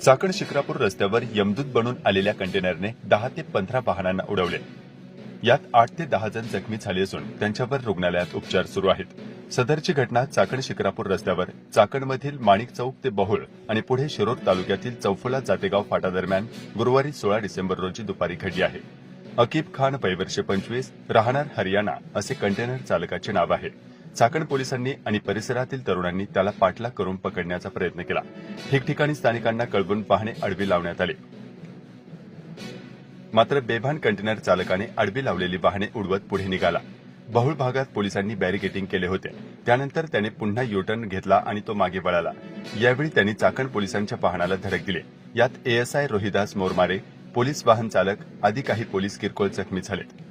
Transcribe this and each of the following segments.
चाकण शिक्रापूर रस्त्यावर यमदूत बनून आलेल्या कंटेनरने 10 ते 15 वाहनांना उडवले. यात 8 ते 10 जण जखमी झाले असून त्यांच्यावर रुग्णालयात उपचार सुरू आहेत. सदरची घटना चाकण शिक्रापूर रस्त्यावर चाकणमधील माणिक चौक ते बहोळ आणि पुढे शिरोर तालुक्यातील चौफुला जातेगाव फाटा दरम्यान गुरुवारी 16 डिसेंबर रोजी दुपारी घडली आहे. अकीब खान वय 25 राहणार हरियाणा असे कंटेनर चालकाचे नाव आहे. चाकण पोलिसांनी आणि परिसरातील तरुणांनी त्याला पाठलाग करून पकडण्याचा प्रयत्न केला. ठिकठिकाणी स्थानिकांना कळवून वाहने आडवी लावण्यात आले. मात्र बेभान कंटेनर चालकाने आडवी लावलेली वाहने उडवत पुढे निघाला. बहुळ भागात पोलिसांनी बॅरिकेडिंग केले होते. त्यानंतर त्याने पुन्हा युटर्न घेतला आणि तो मागे वळाला. यावेळी त्यांनी चाकण पोलिसांच्या वाहनाला धडक दिली. यात एएसआय रोहिदास मोरमारे, पोलीस वाहन चालक आदी काही पोलीस किरकोळ जखमी झालेत.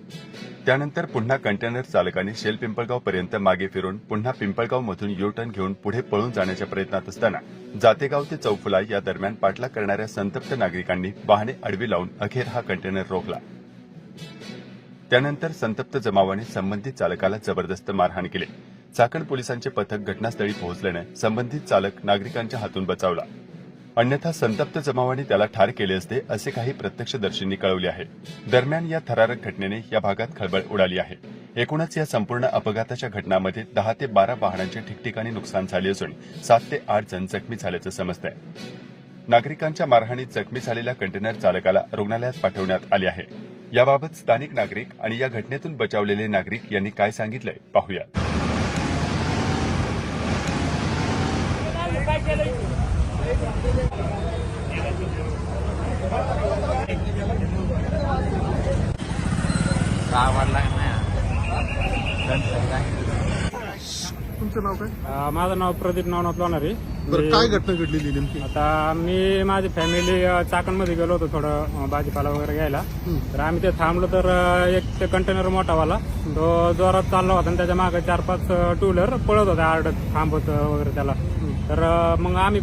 त्यानंतर पुन्हा कंटेनर चालकाने शेल पिंपळगाव पर्यंत मागे फिरून पुन्हा पिंपळगाव मधून युटर्न घेऊन पुढे पळून जाण्याच्या प्रयत्नात असताना जातेगाव ते चौफुला या दरम्यान पाठलाग करणाऱ्या संतप्त नागरिकांनी वाहने आडवी लावून अखेर हा कंटेनर रोखला. त्यानंतर संतप्त जमावाने संबंधित चालकाला जबरदस्त मारहाण केली. चाकण पोलिसांचे पथक घटनास्थळी पोहोचल्याने संबंधित चालक नागरिकांच्या हातून बचावला. अन्यथा संतप्त जमावाने त्याला ठार केले असते असे काही प्रत्यक्षदर्शींनी कळवले आहे. दरम्यान या थरारक घटनेने या भागात खळबळ उडाली आहे. एकूणच या संपूर्ण अपघाताच्या घटनांमध्ये 10 ते 12 वाहनांचे ठिकठिकाणी नुकसान झाले असून 7 ते 8 जण जखमी झाल्याचं समजतंय. नागरिकांच्या मारहाणीत जखमी झालेल्या कंटेनर चालकाला रुग्णालयात पाठवण्यात आले आहे. याबाबत स्थानिक नागरिक आणि या घटनेतून बचावलेले नागरिक यांनी काय सांगितलंय पाहूया. तुमचं नाव काय? माझं नाव प्रदीप नवनाथ लोणारे. बरं, काय घटना घडलेली नेमकी? आता मी माझी फॅमिली चाकणमध्ये गेलो होतो थोडं भाजीपाला वगैरे घ्यायला. तर आम्ही ते थांबलो तर एक ते कंटेनर मोठावाला तो जोरात चालला होता आणि त्याच्या मागे 4-5 टू व्हीलर पळत होता आरडत थांबत वगैरे त्याला. तर मग मी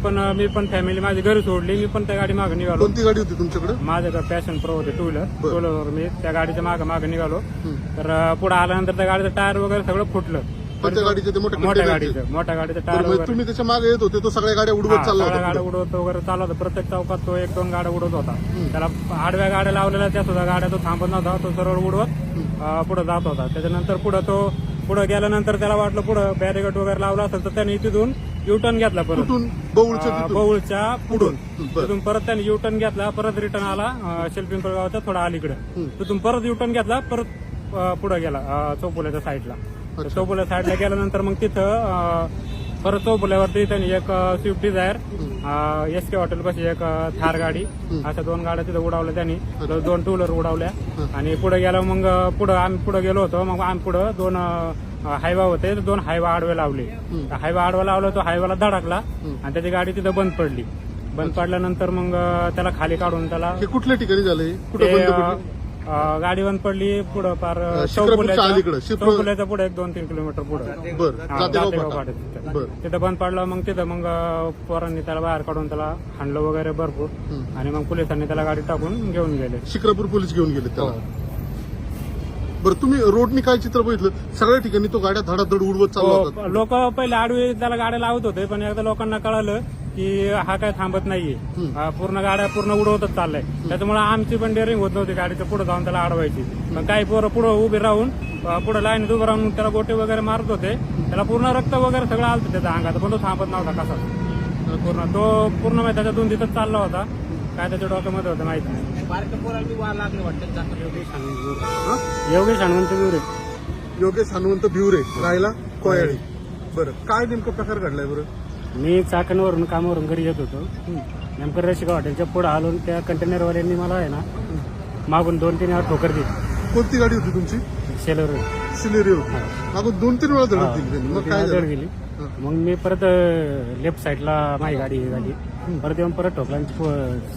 पण फॅमिली माझी घरी सोडली. मी पण त्या गाडी मागे निघालो. कोणती गाडी होती तुमच्याकडे? माझ्याकडे पॅशन प्रो होते टू व्हीलर. मी त्या गाडीच्या मागे निघालो. तर पुढे आल्यानंतर त्या गाडीचं टायर वगैरे सगळं फुटलं. मोठ्या मोठ्या गाडीचं टायर वगैरे. तुम्ही त्याच्या मागे येत होते, तो सगळ्या गाड्या उडवत चालला होता? गाड्या उडवत वगैरे चालला होता. प्रत्येक चौकात तो 1-2 गाड्या उडवत होता. त्याला आडव्या गाड्या लावलेल्या त्या सुद्धा गाड्या तो थांबत नव्हता. तो सरळ उडवत पुढे जात होता. त्याच्यानंतर पुढे गेल्यानंतर त्याला वाटलं पुढे बॅरिकेड वगैरे लावला असेल तर त्याने तिथून युटर्न घेतला. परत बौळच्या पुढून तिथून परत त्याने युटर्न घेतला. परत रिटर्न आला शेलपिंपळगावच्या थोडा अलीकडे. तिथून परत युटर्न घेतला. परत पुढे गेला चौफुल्याच्या साईडला. चौफुल्या साईडला गेल्यानंतर मग तिथं परत चौफुल्यावरती त्यांनी एक स्विफ्ट डिझायर, SK हॉटेलपाशी एक थार गाडी, अशा 2 गाड्या तिथं उडवल्या त्यांनी. 2 टू व्हीलर उडवल्या. आणि पुढे गेलो. मग आम्ही पुढे गेलो होतो. मग आम्ही पुढे 2 हायवा होते. 2 हायवा आडवे लावले. हायवा आडवा लावला, तो हायवाला धडकला आणि त्याची गाडी तिथं बंद पडली. बंद पडल्यानंतर मग त्याला खाली काढून त्याला कुठल्या ठिकाणी झाले? गाडी बंद पडली पुढं पार चौफुल्याच्या पुढे 1-2-3 किलोमीटर पुढे तिथं बंद पडलं. मग तिथं पोरांनी त्याला बाहेर काढून त्याला हाणलं वगैरे भरपूर. आणि मग पोलिसांनी त्याला गाडी टाकून घेऊन गेले. शिक्रापूर पोलीस घेऊन गेले त्याला. बरं, तुम्ही रोडनी काय चित्र बघितलं? सगळ्या ठिकाणी तो गाड्या धडाधड उडवत चालला होता. लोक पहिले आडवी त्याला गाड्या लावत होते, पण एकदा लोकांना कळालं की हा काय थांबत नाहीये, पूर्ण गाड्या पूर्ण उडवतच चाललाय. त्याच्यामुळे आमची पण डेअरिंग होत नव्हती गाडीच्या पुढे जाऊन त्याला अडवायची. पण काही पोरं पुढे उभे राहून पुढे लाईन उभं राहून त्याला गोटे वगैरे मारत होते. त्याला पूर्ण रक्त वगैरे सगळं आलं त्याच्या अंगात, पण तो थांबत नव्हता कसा. तो पूर्ण त्याच्या तिथंच चालला होता. काय त्याच्या डोक्यामध्ये होतं माहिती नाही. योगेश हनुमंत भिवरे, राहिला कोयाळी. बरं, काय नेमकं प्रकार घडलाय? बरं, मी चाकणवरून कामावरून घरी येत होतो. नेमकं रशिका हॉटेलच्या पुढे आलो. त्या कंटेनरवाल्यांनी मला आहे ना मागून 2-3 वेळा ठोकर दिली. कोणती गाडी होती तुमची? सिलेरी होती. मागून 2-3 वेळा धडक दिली. मग काय धडक गेली. मग मी परत लेफ्ट साईडला माझी गाडी झाली. परत येऊन परत ठोकला.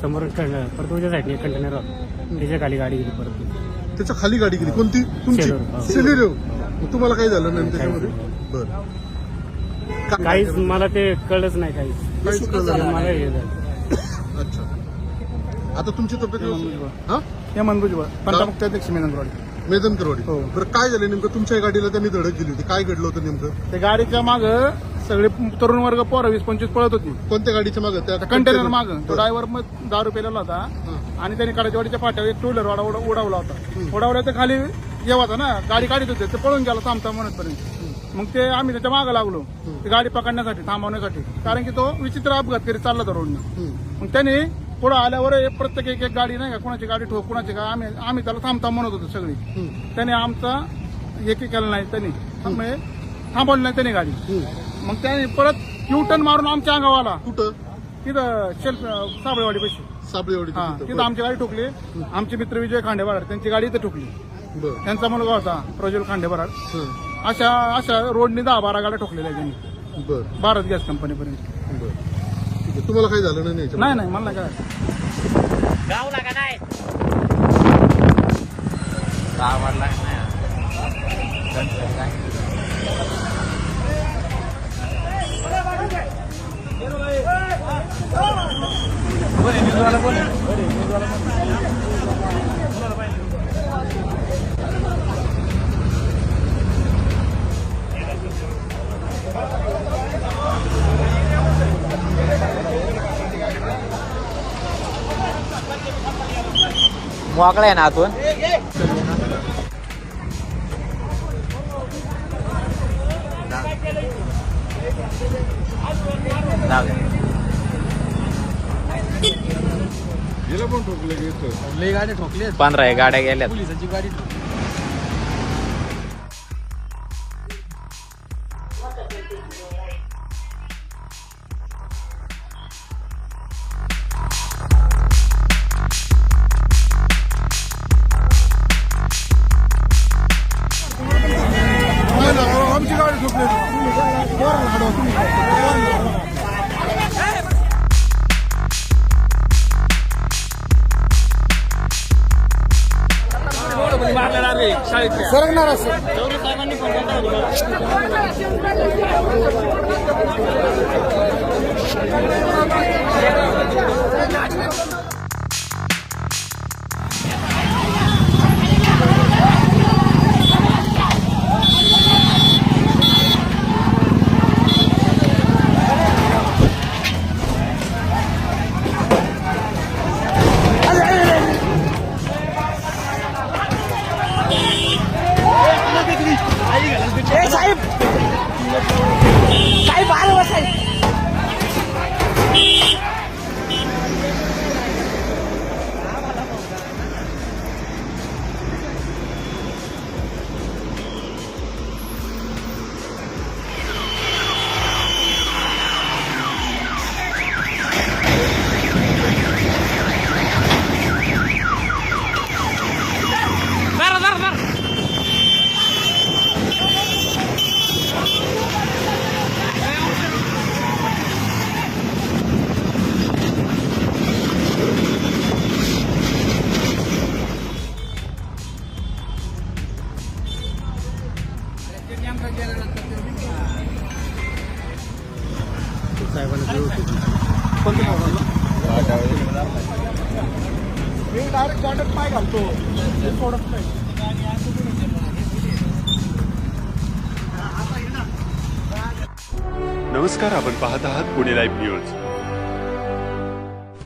समोर परत उद्या साईडने कंटेनर त्याच्या खाली गाडी गेली. परत त्याच्या खाली गाडी गेली. कोणती? तुमची सिलेरी. तुम्हाला काय झालं नाही त्याच्यामध्ये? बरं, काहीच मला ते कळलंच नाही. काहीच मला हे झालं. अच्छा, आता तुमची तब्येत? हेमंत भुजबळ, पंचामुक्ताध्यक्ष मेदनकरवाडी. बरं, काय झालं नेमकं? तुमच्या गाडीला त्यांनी धडक दिली होती. काय घडलं होतं नेमकं? त्या गाडीच्या मागं सगळे तरुण वर्ग पोरं 20-25 पळत होती. कोणत्या गाडीच्या मागे त्या कंटेनर मागं तो ड्रायव्हर मग दारू पेलेला होता आणि त्यांनी काळाच्या पाट्यावर एक टू व्हीलर उडवला होता. उडवला तर खाली येवाचा ना गाडी काढत होते ते पळून गेला थांबता म्हणतपर्यंत. मग ते आम्ही त्याच्या मागे लागलो ती गाडी पकडण्यासाठी थांबवण्यासाठी, कारण की तो विचित्र अपघात करीत चालला होता रोडने. मग त्याने पुढे आल्यावर प्रत्येक एक गाडी नाही का कुणाची गाडी ठोक कुणाची का आम्ही त्याला थांबता म्हणत होतो सगळी. त्याने आमचा हे केलं नाही, त्यांनी थांबवलं नाही त्याने गाडी. मग त्याने परत U-टर्न मारून आमच्या अंगावर आला. कुठं? तिथं साबळेवाडी पैसे साबळेवाडी तिथं आमची गाडी ठोकली. आमचे मित्र विजय खांडेबराड त्यांची गाडी इथं ठोकली. त्यांचा मुलगा होता प्रज्वल खांडेबराड. अशा रोडने 10-12 गाड्या ठोकलेल्या त्यांनी भारत गॅस कंपनीपर्यंत. तुम्हाला काही झालं नाही? नाही मला काय गावला का नाही गावाला नाही. मोकळा आहे ना आतून. गेला पण ठोकले गाडी ठोकली 15 गाड्या गेल्यात. पोलिसांची गाडी आमची गाडी ठोकली. सरकणार असं साहेब आलो साहेब. डायरेक्ट गाड्यात पाय घालतो. नमस्कार, आपण पाहत आहात पुणे लाईव्ह न्यूज.